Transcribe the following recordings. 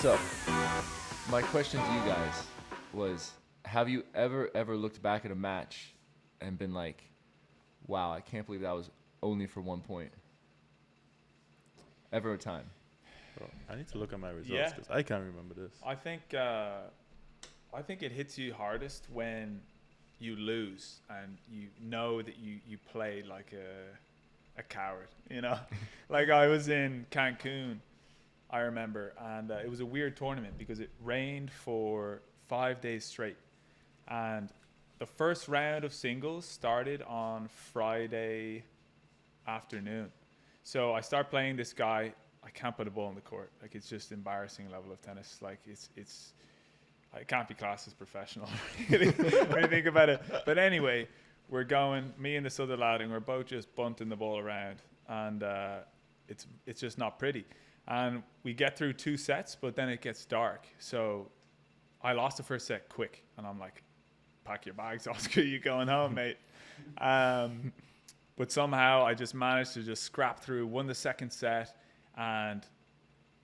So, my question to you guys was, have you ever looked back at a match and been like, wow, I can't believe that was only for 1 point? Ever a time? Bro, I need to look at my results Yeah. because I can't remember this. I think it hits you hardest when you lose and you know that you played like a coward, you know? Like I was in Cancun, I remember, and it was a weird tournament because it rained for 5 days straight. And the first round of singles started on Friday afternoon. So I start playing this guy. I can't put a ball in the court. Like, it's just embarrassing level of tennis. Like, it's I can't be classed as professional really, when you think about it. But anyway, we're going, me and this other lad, and we're both just bunting the ball around, and it's just not pretty. And we get through 2 sets, but then it gets dark. So I lost the first set quick, and I'm like, pack your bags, Oscar, you going home, mate. But somehow I just managed to just scrap through, won the second set, and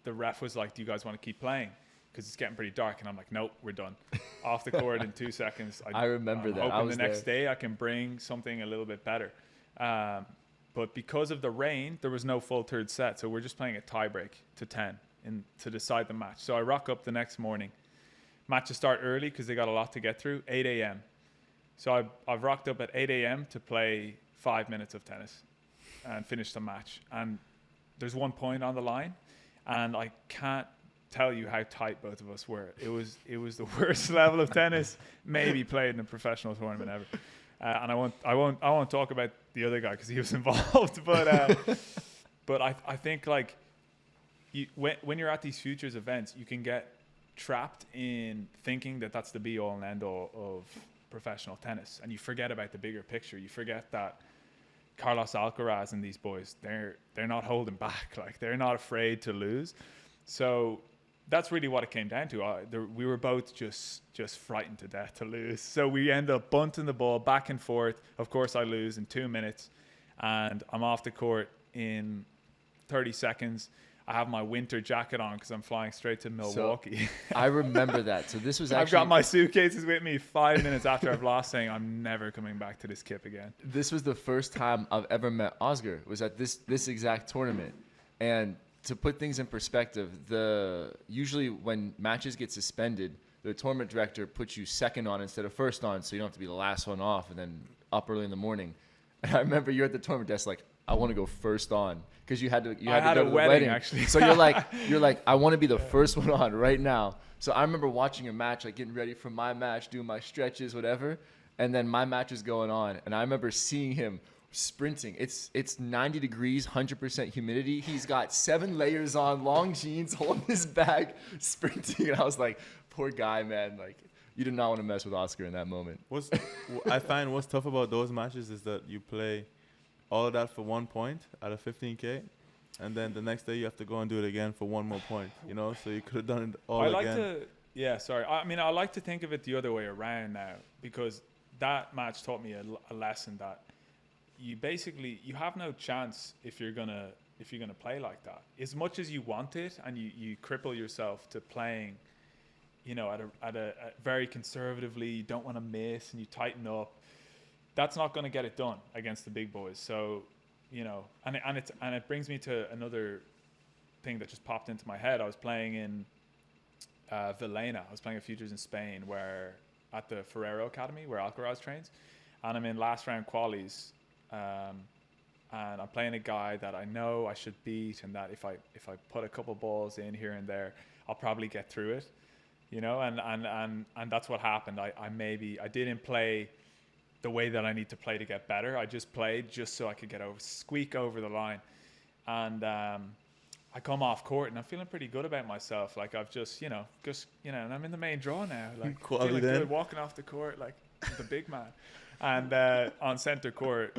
the ref was like, do you guys want to keep playing? Because it's getting pretty dark. And I'm like, nope, we're done. Off the court in 2 seconds. I remember that. Hoping the next day I can bring something a little bit better. But because of the rain, there was no full third set. So we're just playing a tiebreak to 10 to decide the match. So I rock up the next morning. Matches start early because they got a lot to get through, 8 a.m. So I've rocked up at 8 a.m. to play 5 minutes of tennis and finish the match. And there's 1 point on the line, and I can't tell you how tight both of us were. It was the worst level of tennis maybe played in a professional tournament ever. And I won't talk about the other guy because he was involved. But I think like when you're at these futures events, you can get trapped in thinking that that's the be all and end all of professional tennis, and you forget about the bigger picture. You forget that Carlos Alcaraz and these boys, they're not holding back. Like, they're not afraid to lose. So that's really what it came down to. We were both just frightened to death to lose. So we end up bunting the ball back and forth. Of course, I lose in 2 minutes, and I'm off the court in 30 seconds. I have my winter jacket on because I'm flying straight to Milwaukee. So, I remember that. So this was actually... I've got my suitcases with me 5 minutes after I've lost, saying I'm never coming back to this kip again. This was the first time I've ever met Osgar. Was at this exact tournament. And to put things in perspective, usually when matches get suspended, the tournament director puts you second on instead of first on, so you don't have to be the last one off and then up early in the morning. And I remember you're at the tournament desk like, I want to go first on because you had to go to the wedding actually. So you're like I want to be the first one on right now. So I remember watching a match, like getting ready for my match, doing my stretches, whatever, and then my match is going on, and I remember seeing him sprinting. It's 90 degrees, 100% humidity. He's got 7 layers on, long jeans, holding his bag, sprinting, and I was like, poor guy, man. Like, you did not want to mess with Oscar in that moment. I find what's tough about those matches is that you play all of that for 1 point out of 15K, and then the next day you have to go and do it again for 1 more point, you know? So you could have done it all again. I like to think of it the other way around now, because that match taught me a lesson that you have no chance if you're gonna play like that. As much as you want it and you cripple yourself to playing, you know, at a very conservatively, you don't want to miss and you tighten up. That's not going to get it done against the big boys. So, you know, and it brings me to another thing that just popped into my head. I was playing in Villena. I was playing a futures in Spain, where at the Ferrero Academy where Alcaraz trains, and I'm in last round qualies, and I'm playing a guy that I know I should beat, and that if I put a couple balls in here and there, I'll probably get through it, you know. And that's what happened. I didn't play the way that I need to play to get better. I just played just so I could squeak over the line. And I come off court and I'm feeling pretty good about myself. Like, I've and I'm in the main draw now. Like, feeling good, walking off the court like the big man. And on center court,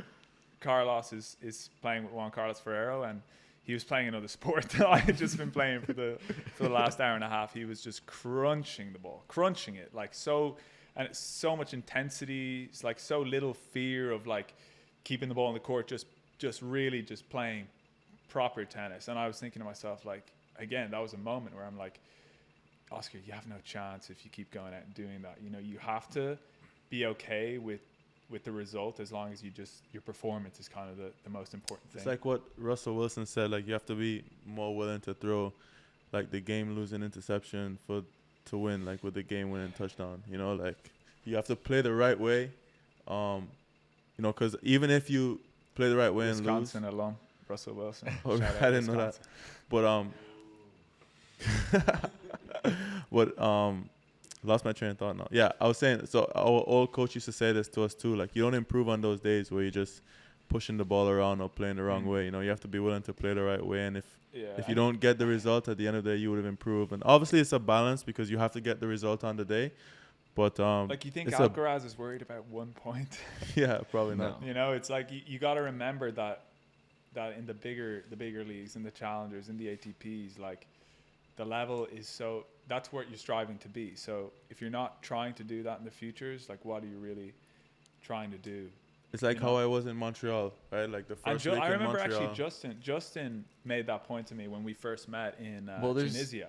Carlos is playing with Juan Carlos Ferrero, and he was playing another sport that I had just been playing for the last hour and a half. He was just crunching the ball, crunching it like so. And it's so much intensity. It's like so little fear of like keeping the ball in the court, just really just playing proper tennis. And I was thinking to myself, like, again, that was a moment where I'm like, Oscar, you have no chance if you keep going out and doing that. You know, you have to be okay with the result as long as your performance is kind of the most important thing. It's like what Russell Wilson said, like you have to be more willing to throw like the game losing interception to win, like with the game winning touchdown. You know, like you have to play the right way. You know, because even if you play the right way Wisconsin and lose, alum, Russell Wilson. oh, Shout I out didn't know that. Wisconsin. But lost my train of thought now. Yeah, I was saying, so our old coach used to say this to us too, like you don't improve on those days where you're just pushing the ball around or playing the wrong way. You know, you have to be willing to play the right way, and if you don't get the result at the end of the day, you would have improved. And obviously it's a balance because you have to get the result on the day. But like, you think Alcaraz is worried about 1 point? Yeah, probably not. You know, it's like you got to remember that in the bigger leagues, in the challengers, in the ATPs, like the level is so, that's what you're striving to be. So if you're not trying to do that in the futures, like what are you really trying to do? It's like how I was in Montreal, right? Like the first week I in remember Montreal. actually Justin made that point to me when we first met in Tunisia.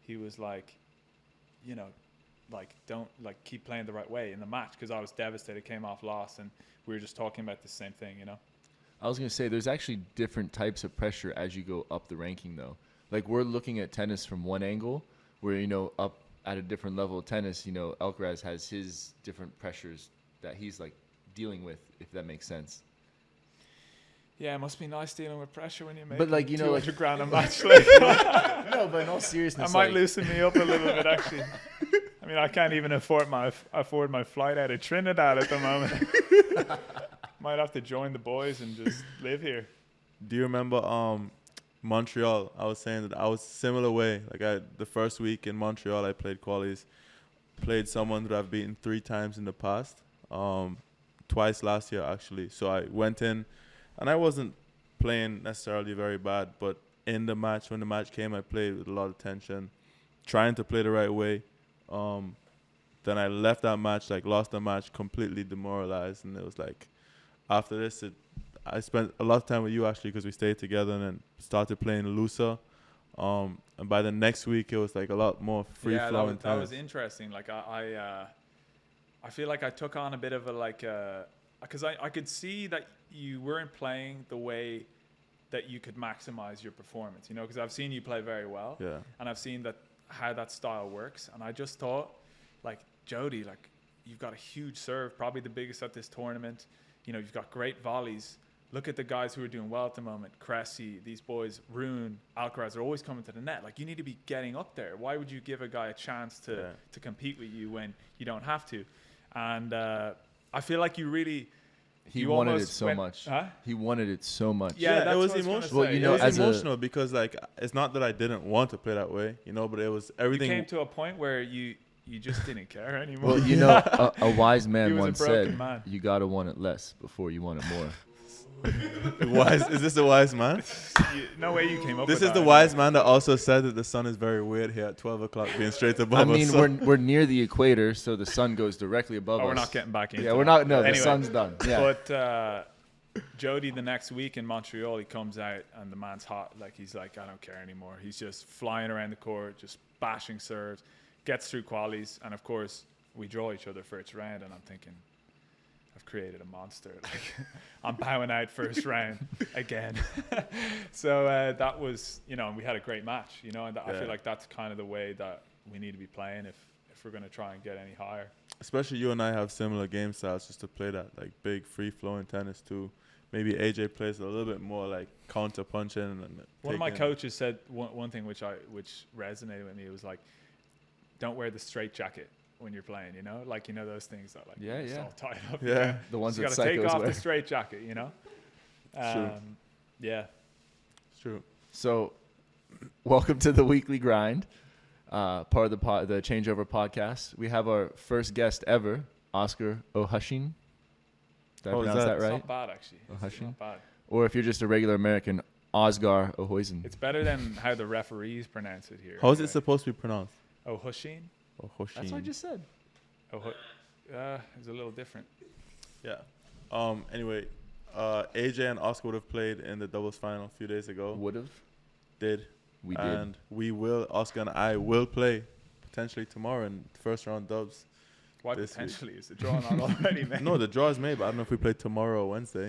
He was like, you know, like don't like keep playing the right way in the match, because I was devastated, came off loss, and we were just talking about the same thing, you know. I was going to say there's actually different types of pressure as you go up the ranking, though. Like, we're looking at tennis from one angle where, you know, up at a different level of tennis, you know, Alcaraz has his different pressures that he's like dealing with, if that makes sense. Yeah, it must be nice dealing with pressure when you make, but like, you know, like $200,000 a match. Like, no, but in all seriousness, it might loosen me up a little bit, actually. I mean, I can't even afford my flight out of Trinidad at the moment. Might have to join the boys and just live here. Do you remember Montreal? I was saying that I was similar way. Like the first week in Montreal, I played qualies, played someone that I've beaten 3 times in the past, twice last year actually. So I went in, and I wasn't playing necessarily very bad, but in the match, when the match came, I played with a lot of tension, trying to play the right way. Then I left that match, like lost the match, completely demoralized, and it was like, after this, I spent a lot of time with you actually, because we stayed together and then started playing looser. And by the next week, it was like a lot more free flowing. That was interesting. Like I feel like I took on a bit of a because I could see that you weren't playing the way that you could maximize your performance. You know, because I've seen you play very well. Yeah. And I've seen how that style works, and I just thought, like, Jody, like, you've got a huge serve, probably the biggest at this tournament. You know, you've got great volleys. Look at the guys who are doing well at the moment. Cressy, these boys, Rune, Alcaraz, are always coming to the net. Like, you need to be getting up there. Why would you give a guy a chance to compete with you when you don't have to? And I feel like you really... He wanted it so much. Huh? He wanted it so much. Yeah, it was emotional. Well, you know, it was emotional because, like, it's not that I didn't want to play that way, you know, but it was everything. You came to a point where you just didn't care anymore. Well, you know, a wise man once said, man. "You gotta want it less before you want it more." Wise? Is this a wise man? No way you came up. This with is the wise man that also said that the sun is very weird here at 12 o'clock, being straight above us. I mean, we're near the equator, so the sun goes directly above us. We're not getting back into. Yeah, we're not. No, anyway, the sun's done. Yeah. But Jody, the next week in Montreal, he comes out and the man's hot. Like, he's like, I don't care anymore. He's just flying around the court, just bashing serves, gets through qualies, and of course we draw each other first round. And I'm thinking, I've created a monster. Like, I'm bowing out first round again. So that was, you know, and we had a great match, you know, and I feel like that's kind of the way that we need to be playing if we're going to try and get any higher. Especially you and I have similar game styles, just to play that like big free flowing tennis too. Maybe AJ plays a little bit more like counter punching. And one of my coaches said one thing which resonated with me. It was like, don't wear the straight jacket when you're playing, you know, like, you know, those things that, like, it's all tied up. Yeah, the ones that you got to take off the straight jacket, you know. True. Yeah, it's true. So, welcome to the weekly grind, part of the Changeover podcast. We have our first guest ever, Osgar O'Hoisin. Did I pronounce that right? It's not bad, actually. It's not bad. Or if you're just a regular American, Osgar O'Hoisin. It's better than how the referees pronounce it here. How is it supposed to be pronounced? O'Hoisin. That's what I just said. It's a little different. Yeah. Anyway, AJ and Oscar would have played in the doubles final a few days ago. Would have? Did. We did. And we will, Oscar and I will play potentially tomorrow and first round dubs. Why this potentially? Is the draw not already made? No, the draw is made, but I don't know if we play tomorrow or Wednesday.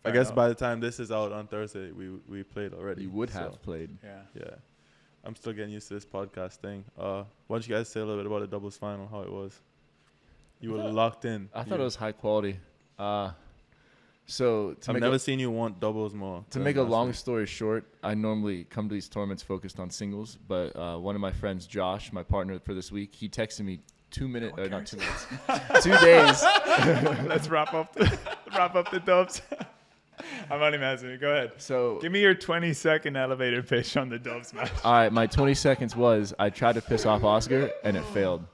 I Fair guess enough. by the time this is out on Thursday, we played already. You would so, have played. Yeah. Yeah. I'm still getting used to this podcast thing. Why don't you guys say a little bit about the doubles final, how it was? You were locked in. I thought it was high quality. So I've never seen you want doubles more. To make a long story short, I normally come to these tournaments focused on singles, but one of my friends, Josh, my partner for this week, he texted me 2 minutes, not 2 minutes, 2 days. Let's wrap up the dubs. I'm only messing with you. Go ahead. So Give me your 20-second elevator pitch on the dubs match. all right, my 20 seconds was I tried to piss off Oscar and it failed.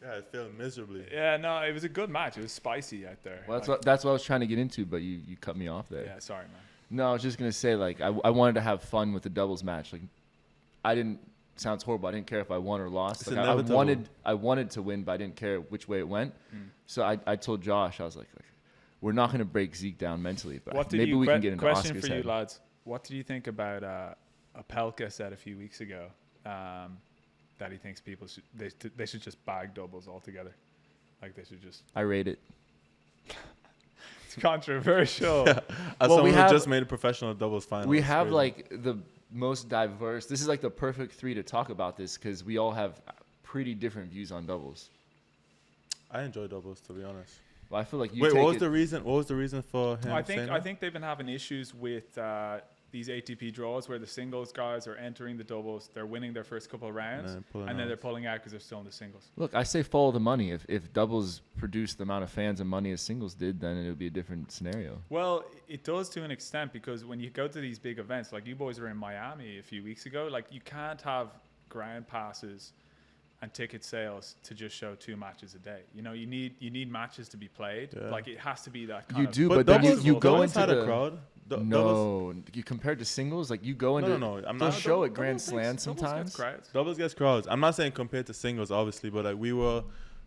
Yeah, it failed miserably. Yeah, no, it was a good match. It was spicy out there. Well, that's what I was trying to get into, but you cut me off there. Yeah, sorry, man. No, I was just gonna say like I wanted to have fun with the doubles match. Like I didn't. Sounds horrible. I didn't care if I won or lost. It's Like, inevitable. I wanted to win, but I didn't care which way it went. So I told Josh, I was like, we're not gonna break Zeke down mentally, but maybe we can get into question Oscar's for head. you, lads. What did you think about Apelka said a few weeks ago that he thinks people they should just bag doubles altogether? Like they should just. I rate it. It's controversial. As Well, someone we who have- just made a professional doubles final. We it's have crazy. like the most diverse. This is like the perfect three to talk about this because we all have pretty different views on doubles. I enjoy doubles, to be honest. Well, I feel like you Wait, take what was it- the reason? What was the reason for him? I saying think they've been having issues with these ATP draws where the singles guys are entering the doubles, they're winning their first couple of rounds, and then they're pulling out because they're still in the singles. Look, I say follow the money. If doubles produced the amount of fans and money as singles did, then it would be a different scenario. Well, it does to an extent because when you go to these big events, like you boys were in Miami a few weeks ago, like you can't have ground passes and ticket sales to just show 2 matches a day. You know, you need matches to be played. Yeah. Like it has to be that kind You of. do, but then doubles, you go doubles into had the a crowd. Doubles, no. You compared to singles, like you go into no. I'm they'll not show double- at Grand Doubles Slam gets- doubles gets sometimes. crowds. doubles gets crowds. I'm not saying compared to singles, obviously, but like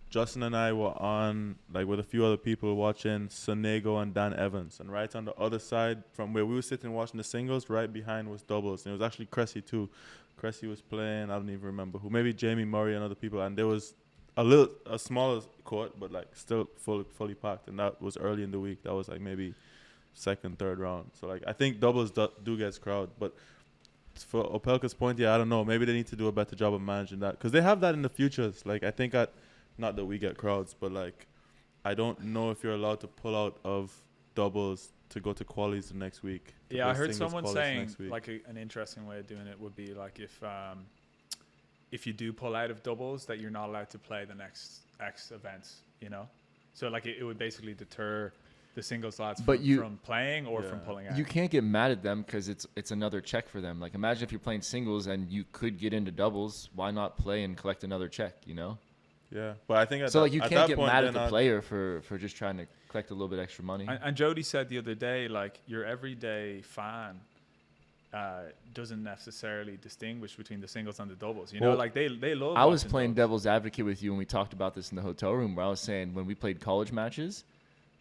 Justin and I were on like with a few other people watching Sonego and Dan Evans, and right on the other side from where we were sitting watching the singles, right behind was doubles, and it was actually Cressy too. Cressy was playing. I don't even remember who. Maybe Jamie Murray and other people, and there was a smaller court, but like still fully packed, and that was early in the week. That was like maybe second, third round. So like I think doubles do get crowd, but for Opelka's point, yeah, I don't know. Maybe they need to do a better job of managing that because they have that in the futures. Like I think not that we get crowds, but like I don't know if you're allowed to pull out of doubles to go to qualies the next week. to Yeah, I play heard singles someone qualies saying next week. like an interesting way of doing it would be like if you do pull out of doubles that you're not allowed to play the next X events, you know? So like it would basically deter the singles lads from playing or from pulling out. You can't get mad at them because it's another check for them. Like imagine if you're playing singles and you could get into doubles, why not play and collect another check, you know? Yeah, but I think You can't get mad at the player for just trying to collect a little bit extra money. And Jody said the other day, like your everyday fan doesn't necessarily distinguish between the singles and the doubles. You know, Well, like they love. I was watching playing doubles. devil's advocate with you when we talked about this in the hotel room, where I was saying when we played college matches,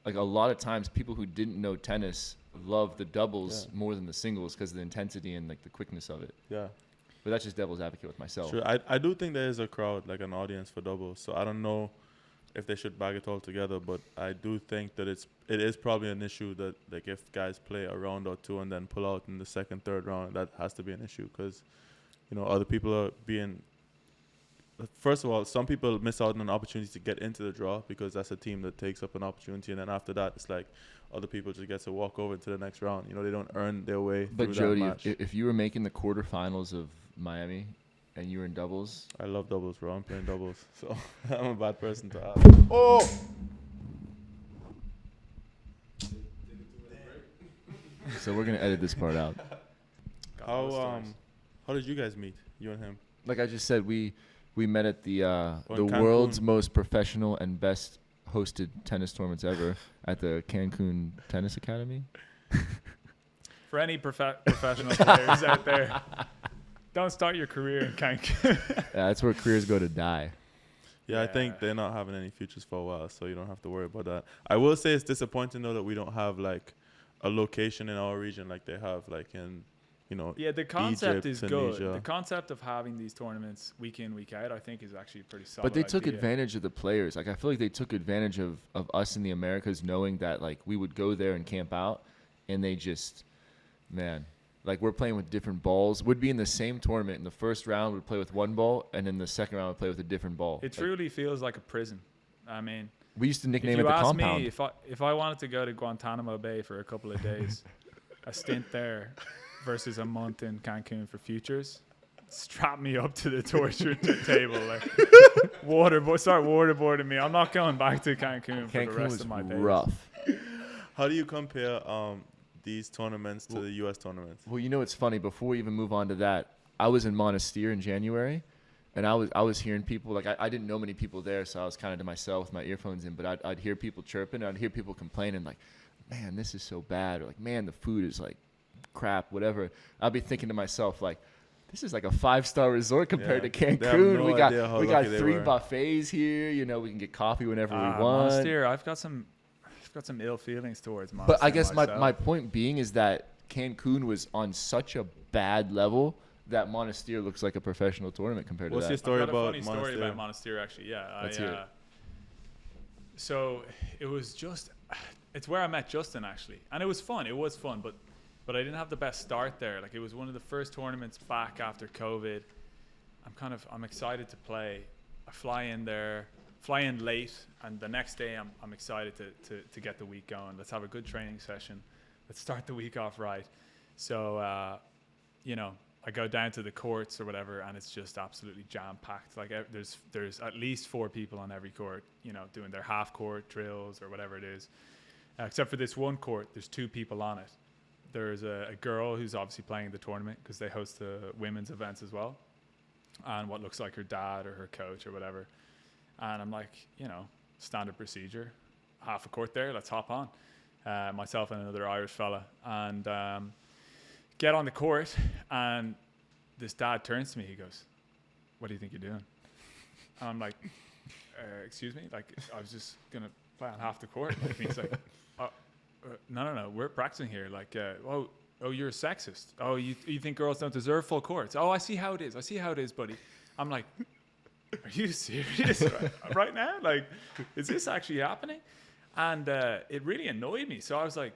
like a lot of times people who didn't know tennis love the doubles more than the singles because of the intensity and like the quickness of it. Yeah. But that's just devil's advocate with myself. Sure, I do think there is a crowd, like an audience for doubles. So I don't know if they should bag it all together, but I do think that it is probably an issue that like if guys play a round or two and then pull out in the second, third round, that has to be an issue because, you know, other people are being. First of all, some people miss out on an opportunity to get into the draw because that's a team that takes up an opportunity, and then after that, it's like other people just get to walk over into the next round. You know, they don't earn their way But through Jody, that match. if you were making the quarterfinals of Miami and you were in doubles, I love doubles, bro. I'm playing doubles, so I'm a bad person to ask. Oh! so we're gonna edit this part out. Got those stories. How did you guys meet? You and him? Like I just said, we met at the in world's Cancun. most professional and best hosted tennis tournaments ever at the Cancun Tennis Academy. For any professional players out there, don't start your career in Cancun. Yeah, that's where careers go to die. Yeah, I think they're not having any futures for a while, so you don't have to worry about that. I will say it's disappointing though that we don't have like a location in our region like they have like in Yeah, the concept Egypt, is Tunisia. good. The concept of having these tournaments week in, week out, I think is actually a pretty solid. But they took idea. advantage of the players. Like, I feel like they took advantage of us in the Americas, knowing that, like, we would go there and camp out, and they just, man, like, we're playing with different balls. Would be in the same tournament. In the first round, we'd play with one ball, and in the second round, we'd play with a different ball. It truly feels like a prison. I mean, we used to nickname if it you the ask compound. me, if I wanted to go to Guantanamo Bay for a couple of days, a stint there versus a month in Cancun for futures, strap me up to the torture table, like start waterboarding me. I'm not going back to Cancun for the rest of my days. Rough. How do you compare these tournaments to the U.S. tournaments? Well, it's funny. Before we even move on to that, I was in Monastir in January, and I was hearing people, like, I didn't know many people there, so I was kind of to myself with my earphones in, but I'd hear people chirping, and I'd hear people complaining, like, man, this is so bad, or like, man, the food is like crap, whatever. I'll be thinking to myself, like, this is like a 5-star resort compared to Cancun. We got 3 buffets here. We can get coffee whenever we want. Monastir, I've got some ill feelings towards Monastir. But I guess myself. my point being is that Cancun was on such a bad level that Monastir looks like a professional tournament compared to that. What's your story I've got about a funny story Monastir? about Monastir, actually. Yeah, Let's hear it. So it was it's where I met Justin, actually, and it was fun. It was fun, but I didn't have the best start there. Like, it was one of the first tournaments back after COVID. I'm excited to play. I fly in late, and the next day I'm excited to get the week going. Let's have a good training session. Let's start the week off right. So, I go down to the courts or whatever, and it's just absolutely jam-packed. Like, there's at least 4 people on every court, doing their half-court drills or whatever it is. Except for this one court, there's 2 people on it. There's a girl who's obviously playing the tournament because they host the women's events as well, and what looks like her dad or her coach or whatever. And I'm like, standard procedure, half a court there, let's hop on. Myself and another Irish fella, and get on the court, and this dad turns to me, he goes, "What do you think you're doing?" And I'm like, excuse me? Like, I was just going to play on half the court. And he's like, no, we're practicing here. Like, oh, you're a sexist. Oh, you think girls don't deserve full courts? Oh, I see how it is, buddy. I'm like, are you serious right now? Like, is this actually happening? And it really annoyed me. So I was like,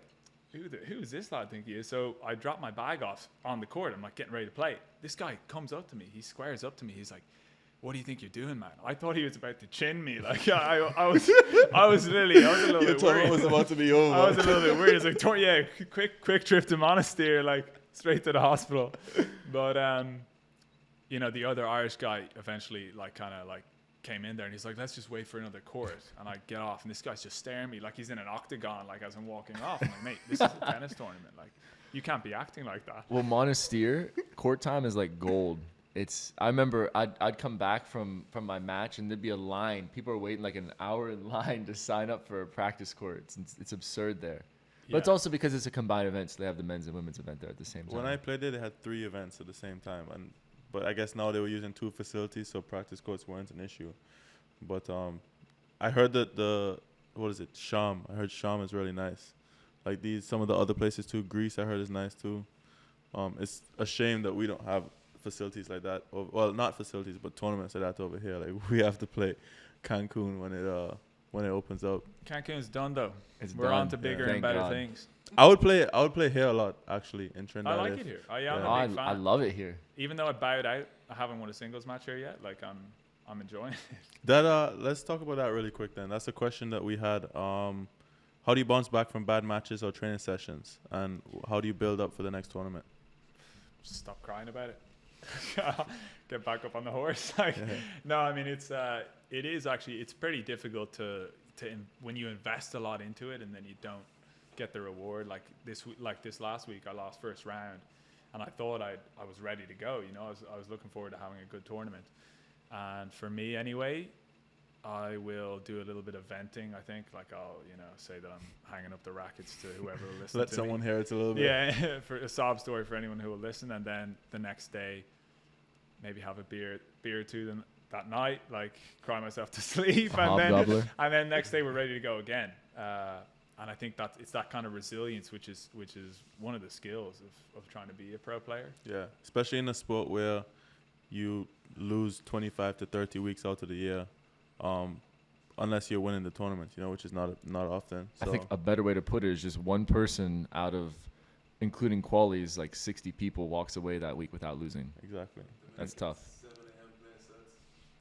who is this lad think he is? So I dropped my bag off on the court. I'm like getting ready to play. This guy comes up to me. He squares up to me. He's like, "What do you think you're doing, man?" I thought he was about to chin me. Like, I was a little bit worried. It was about to be over. I was a little bit worried. It's like, quick trip to Monastir, like straight to the hospital. But the other Irish guy eventually came in there, and he's like, "Let's just wait for another court." And I get off, and this guy's just staring at me like he's in an octagon, like as I'm walking off. I'm like, "Mate, this is a tennis tournament. Like, you can't be acting like that." Well, Monastir, court time is like gold. I remember I'd come back from my match, and there'd be a line. People are waiting like an hour in line to sign up for a practice court. It's absurd there. But it's also because it's a combined event, so they have the men's and women's event there at the same time. When I played there, they had 3 events at the same time, but I guess now they were using 2 facilities, so practice courts weren't an issue. But I heard that Sham. I heard Sham is really nice. Like some of the other places too. Greece, I heard, is nice too. It's a shame that we don't have facilities like that. Well, not facilities, but tournaments like that over here. Like, we have to play Cancun when it opens up. Cancun's done though. We're done. on to bigger and better God. things. I would play here a lot, actually, in Trinidad. I like it here. I'm I a big fan. I love it here. Even though I bowed out, I haven't won a singles match here yet. Like, I'm enjoying it. Let's talk about that really quick then. That's a question that we had. How do you bounce back from bad matches or training sessions, and how do you build up for the next tournament? Just stop crying about it. Get back up on the horse. No, I mean, it is actually, it's pretty difficult to when you invest a lot into it and then you don't get the reward. Like this last week, I lost first round, and I thought I was ready to go. I was looking forward to having a good tournament, and for me anyway, I will do a little bit of venting. I think, like, I'll say that I'm hanging up the rackets to whoever will listen. Let to someone me. hear it a little bit. Yeah, for a sob story for anyone who will listen, and then the next day, maybe have a beer or two that night, like cry myself to sleep, and then next day we're ready to go again. I think that it's that kind of resilience, which is one of the skills of trying to be a pro player. Yeah, especially in a sport where you lose 25 to 30 weeks out of the year, unless you're winning the tournament, which is not often. So I think a better way to put it is just one person out of, including qualies, like 60 people walks away that week without losing. Exactly. That's tough.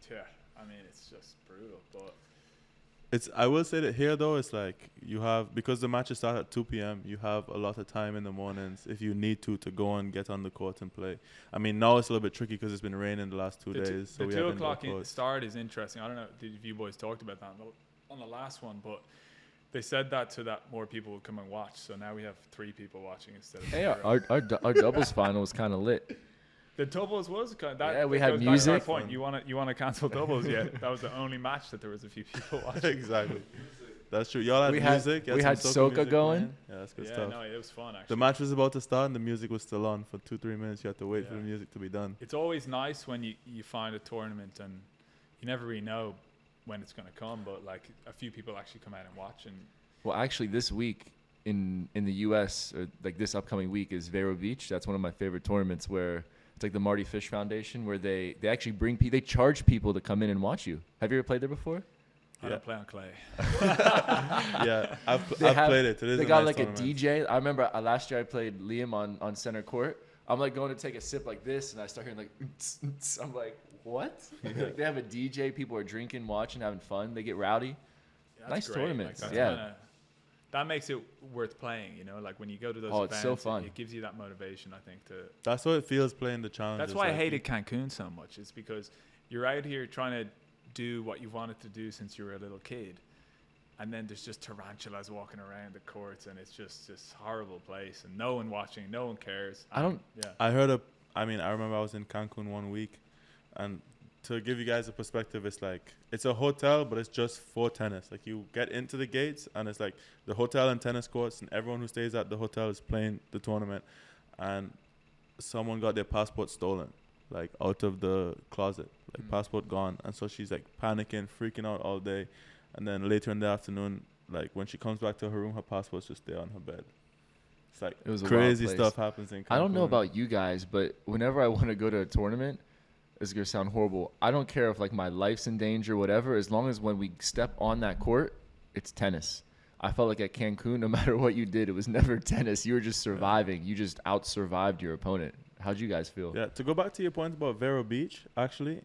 Yeah, I mean, it's just brutal, but I will say that here though, it's like you have, because the matches start at 2 p.m. you have a lot of time in the mornings if you need to go and get on the court and play. I mean, now it's a little bit tricky because it's been raining the last 2 days. So the we 2 have o'clock indoor courts. start is interesting. I don't know if you boys talked about that on the last one, but they said that so that more people would come and watch. So now we have 3 people watching instead of 0. Our doubles final was kind of lit. The doubles was kind of that. Yeah, we that had goes back to music. my point. You want to cancel doubles? Yeah, that was the only match that there was a few people watching. Exactly. That's true. Y'all had We music. we had some soca music going. playing. Yeah, that's good Yeah, stuff. no, it was fun actually. The match was about to start and the music was still on for 2-3 minutes. You had to wait for the Yeah. music to be done. It's always nice when you find a tournament and you never really know when it's going to come, but like a few people actually come out and watch. And Well, actually, this week in the U.S., or like this upcoming week, is Vero Beach. That's one of my favorite tournaments where it's like the Marty Fish Foundation, where they actually they charge people to come in and watch you. Have you ever played there before? I don't play on clay. Yeah, I've played it. It is They a got nice like tournament. a DJ. I remember last year I played Liam on center court. I'm like going to take a sip like this, and I start hearing like, I'm like, what? Like, they have a DJ. People are drinking, watching, having fun. They get rowdy. That's Nice great. tournaments, Like, yeah. that makes it worth playing, like when you go to those Oh, events, it's so fun. It gives you that motivation, I think, to. That's what it feels playing the challenge. That's why I hated Cancun so much. It's because you're out here trying to do what you wanted to do since you were a little kid, and then there's just tarantulas walking around the courts, and it's just this horrible place, and no one watching, no one cares. I don't- Yeah. I remember I was in Cancun one week, and to give you guys a perspective, it's like it's a hotel, but it's just for tennis. Like you get into the gates, and it's like the hotel and tennis courts, and everyone who stays at the hotel is playing the tournament. And someone got their passport stolen, like out of the closet, like passport gone. And so she's like panicking, freaking out all day. And then later in the afternoon, like when she comes back to her room, her passport's just there on her bed. It's like It was a wild crazy place. stuff happens in Cancun. I don't know about you guys, but whenever I want to go to a tournament, it's going to sound horrible. I don't care if like my life's in danger or whatever, as long as when we step on that court, it's tennis. I felt like at Cancun, no matter what you did, it was never tennis. You were just surviving. You just out-survived your opponent. How'd you guys feel? Yeah, to go back to your point about Vero Beach, actually,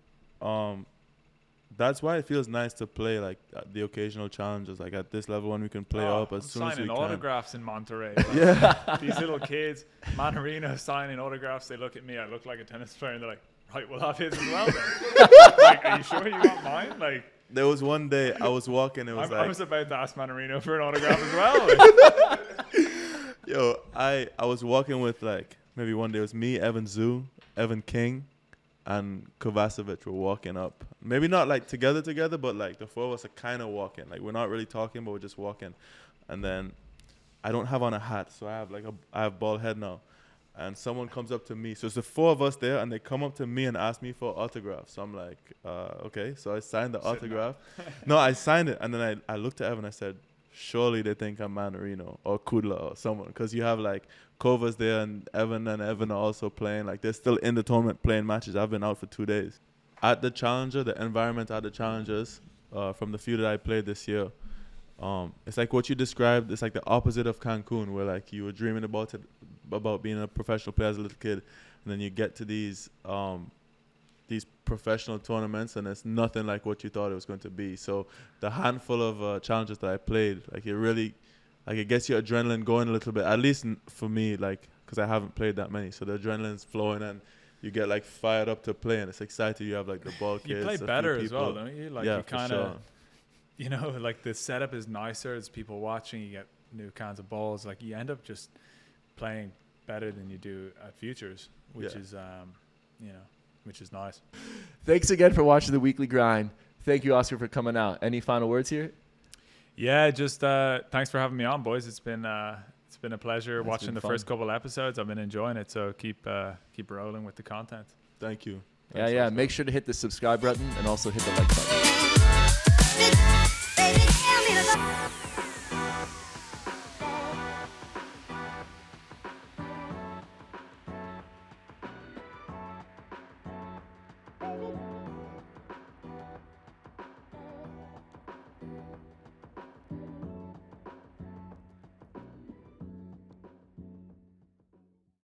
that's why it feels nice to play like the occasional challenges, like at this level when we can play up as soon as we signing can. autographs in Monterey. Yeah. These little kids, Manarino signing autographs. They look at me. I look like a tennis player, and they're like, "Right, we'll have his as well." Then. Like, are you sure you want mine? Like, There was one day I was walking, it was I like, was about to ask Manarino for an autograph as well. yo, I was walking with like, maybe one day it was me, Evan Zhu, Evan King, and Kovacevic were walking up. Maybe not like together, but like the 4 of us are kind of walking. Like we're not really talking, but we're just walking. And then I don't have on a hat, so I have bald head now. And someone comes up to me. So it's the 4 of us there, and they come up to me and ask me for an autograph. So I'm like, okay. So I signed the autograph. No, I signed it. And then I looked at Evan, I said, surely they think I'm Manarino or Kudla or someone. Because you have like Kova's there, and Evan are also playing. Like they're still in the tournament playing matches. I've been out for 2 days. At the Challenger, the environment at the Challengers, from the few that I played this year, it's like what you described. It's like the opposite of Cancun, where like you were dreaming about being a professional player as a little kid, and then you get to these professional tournaments, and it's nothing like what you thought it was going to be. So the handful of challenges that I played, like it really, like it gets your adrenaline going a little bit. At least for me, like because I haven't played that many, so the adrenaline's flowing and you get like fired up to play, and it's exciting. You have like the ball kids. You play a few better as people. well, don't you? Like yeah, you kind for of, sure. Like the setup is nicer. There's people watching. You get new kinds of balls. Like you end up just playing better than you do at futures, which is, which is nice. Thanks again for watching the Weekly Grind. Thank you, Oscar, for coming out. Any final words here? Yeah, just thanks for having me on, boys. It's been a pleasure It's watching been the fun. first couple episodes. I've been enjoying it, so keep rolling with the content. Thank you. Yeah, Thanks, yeah. Oscar. Make sure to hit the subscribe button and also hit the like button. Baby, tell me the